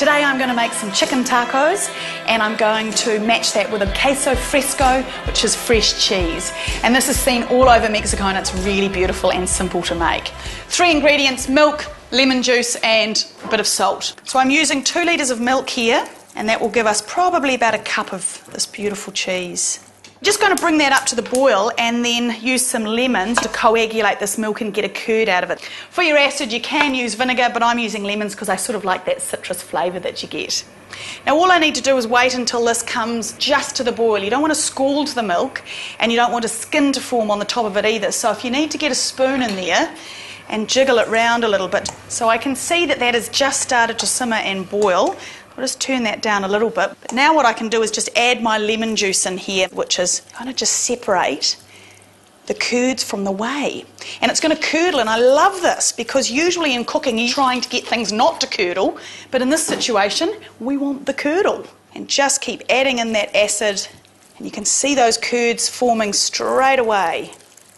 Today I'm going to make some chicken tacos, and I'm going to match that with a queso fresco, which is fresh cheese. And this is seen all over Mexico, and it's really beautiful and simple to make. 3 ingredients: milk, lemon juice and a bit of salt. So I'm using 2 litres of milk here, and that will give us probably about a cup of this beautiful cheese. Just going to bring that up to the boil and then use some lemons to coagulate this milk and get a curd out of it. For your acid you can use vinegar, but I'm using lemons because I sort of like that citrus flavour that you get. Now all I need to do is wait until this comes just to the boil. You don't want to scald the milk, and you don't want a skin to form on the top of it either. So if you need to get a spoon in there and jiggle it round a little bit. So I can see that that has just started to simmer and boil. I'll just turn that down a little bit. But now what I can do is just add my lemon juice in here, which is going to just separate the curds from the whey. And it's going to curdle, and I love this because usually in cooking you're trying to get things not to curdle, but in this situation we want the curdle. And just keep adding in that acid, and you can see those curds forming straight away.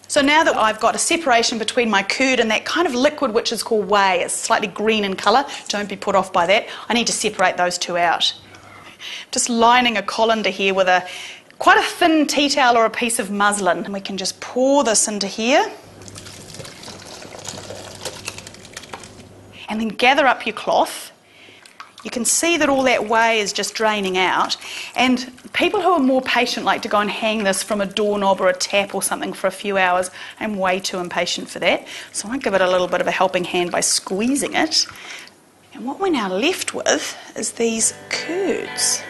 So now that I've got a separation between my curd and that kind of liquid which is called whey, it's slightly green in colour, don't be put off by that, I need to separate those two out. Just lining a colander here with quite a thin tea towel or a piece of muslin, and we can just pour this into here. And then gather up your cloth. You can see that all that whey is just draining out, and people who are more patient like to go and hang this from a doorknob or a tap or something for a few hours. I'm way too impatient for that, so I give it a little bit of a helping hand by squeezing it. And what we're now left with is these curds.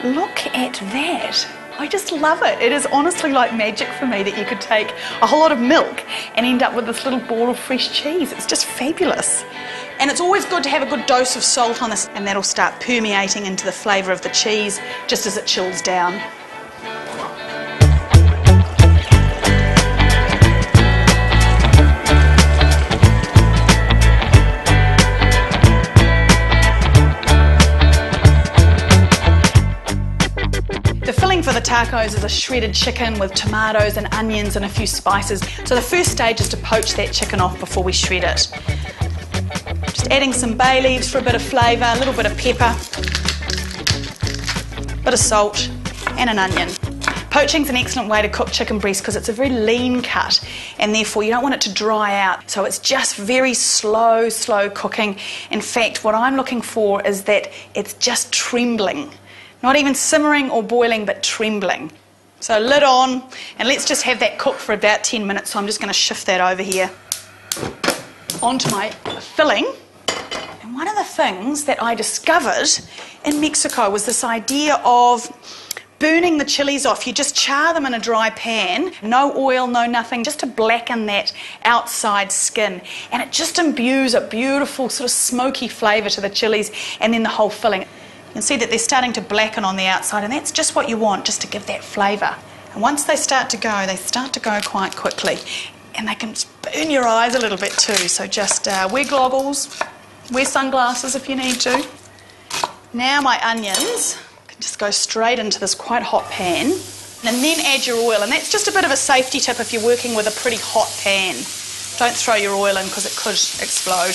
Look at that. I just love it. It is honestly like magic for me that you could take a whole lot of milk and end up with this little ball of fresh cheese. It's just fabulous. And it's always good to have a good dose of salt on this, and that'll start permeating into the flavour of the cheese just as it chills down. The filling for the tacos is a shredded chicken with tomatoes and onions and a few spices. So the first stage is to poach that chicken off before we shred it. Just adding some bay leaves for a bit of flavour, a little bit of pepper, a bit of salt and an onion. Poaching's an excellent way to cook chicken breast because it's a very lean cut, and therefore you don't want it to dry out. So it's just very slow cooking. In fact, what I'm looking for is that it's just trembling. Not even simmering or boiling, but trembling. So lid on, and let's just have that cook for about 10 minutes. So I'm just going to shift that over here onto my filling. And one of the things that I discovered in Mexico was this idea of burning the chilies off. You just char them in a dry pan, no oil, no nothing, just to blacken that outside skin. And it just imbues a beautiful sort of smoky flavour to the chilies and then the whole filling. You can see that they're starting to blacken on the outside, and that's just what you want, just to give that flavour. And once they start to go quite quickly. And they can burn your eyes a little bit too, so just wear goggles, wear sunglasses if you need to. Now my onions can just go straight into this quite hot pan, and then add your oil. And that's just a bit of a safety tip if you're working with a pretty hot pan. Don't throw your oil in because it could explode.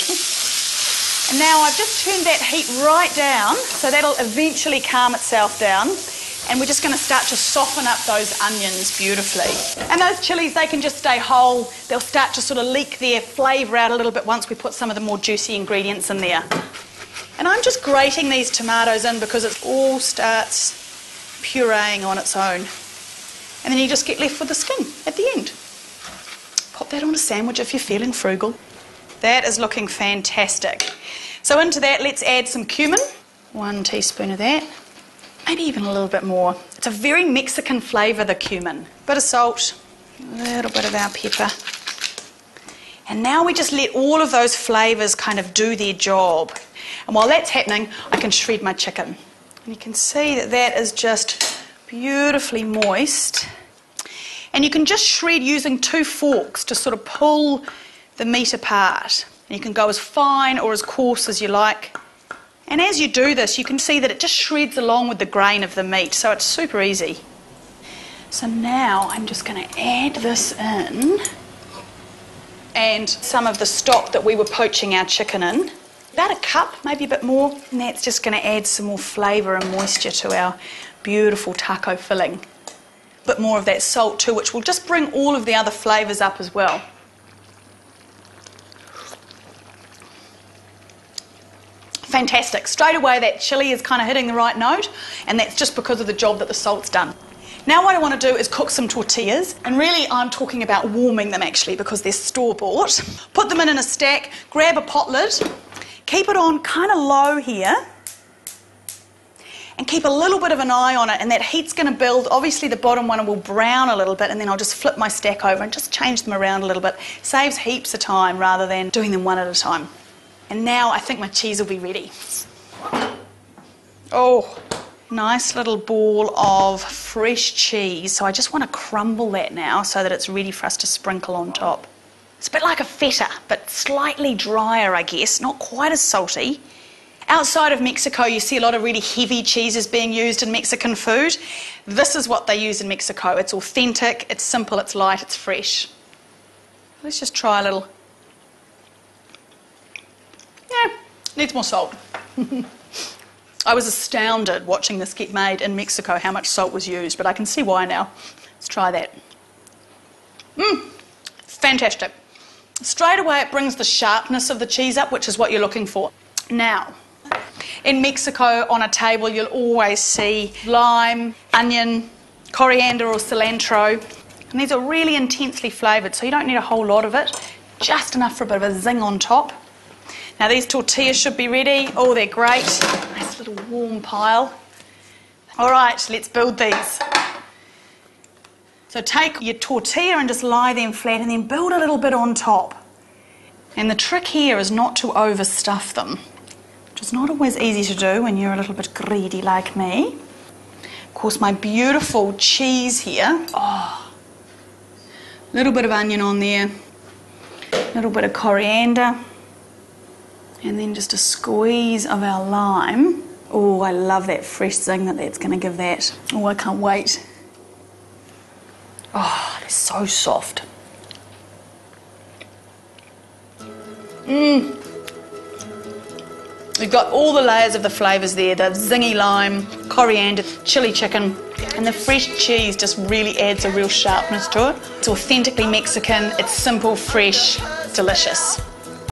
And now I've just turned that heat right down, so that'll eventually calm itself down. And we're just going to start to soften up those onions beautifully. And those chilies, they can just stay whole. They'll start to sort of leak their flavour out a little bit once we put some of the more juicy ingredients in there. And I'm just grating these tomatoes in because it all starts pureeing on its own. And then you just get left with the skin at the end. Pop that on a sandwich if you're feeling frugal. That is looking fantastic. So into that, let's add some cumin. 1 teaspoon of that. Maybe even a little bit more. It's a very Mexican flavour, the cumin. Bit of salt, a little bit of our pepper. And now we just let all of those flavours kind of do their job. And while that's happening, I can shred my chicken. And you can see that that is just beautifully moist. And you can just shred using 2 forks to sort of pull the meat apart. And you can go as fine or as coarse as you like. And as you do this, you can see that it just shreds along with the grain of the meat, so it's super easy. So now I'm just going to add this in, and some of the stock that we were poaching our chicken in. About a cup, maybe a bit more, and that's just going to add some more flavour and moisture to our beautiful taco filling. A bit more of that salt too, which will just bring all of the other flavours up as well. Fantastic. Straight away that chilli is kind of hitting the right note, and that's just because of the job that the salt's done. Now what I want to do is cook some tortillas, and really I'm talking about warming them actually because they're store-bought. Put them in a stack, grab a pot lid, keep it on kind of low here, and keep a little bit of an eye on it, and that heat's going to build. Obviously the bottom one will brown a little bit, and then I'll just flip my stack over and just change them around a little bit. Saves heaps of time rather than doing them one at a time. And now I think my cheese will be ready. Oh, nice little ball of fresh cheese. So I just want to crumble that now so that it's ready for us to sprinkle on top. It's a bit like a feta, but slightly drier, I guess, not quite as salty. Outside of Mexico, you see a lot of really heavy cheeses being used in Mexican food. This is what they use in Mexico. It's authentic, it's simple, it's light, it's fresh. Let's just try a little. Yeah, needs more salt. I was astounded watching this get made in Mexico how much salt was used, but I can see why now. Let's try that. Fantastic. Straight away it brings the sharpness of the cheese up, which is what you're looking for. Now, in Mexico on a table you'll always see lime, onion, coriander or cilantro, and these are really intensely flavoured, so you don't need a whole lot of it, just enough for a bit of a zing on top. Now these tortillas should be ready. Oh, they're great. Nice little warm pile. All right, let's build these. So take your tortilla and just lie them flat and then build a little bit on top. And the trick here is not to overstuff them, which is not always easy to do when you're a little bit greedy like me. Of course, my beautiful cheese here. Oh, a little bit of onion on there, a little bit of coriander. And then just a squeeze of our lime. Oh, I love that fresh zing that's going to give that. Oh, I can't wait. Oh, they're so soft. We've got all the layers of the flavours there. The zingy lime, coriander, chili chicken, and the fresh cheese just really adds a real sharpness to it. It's authentically Mexican, it's simple, fresh, delicious.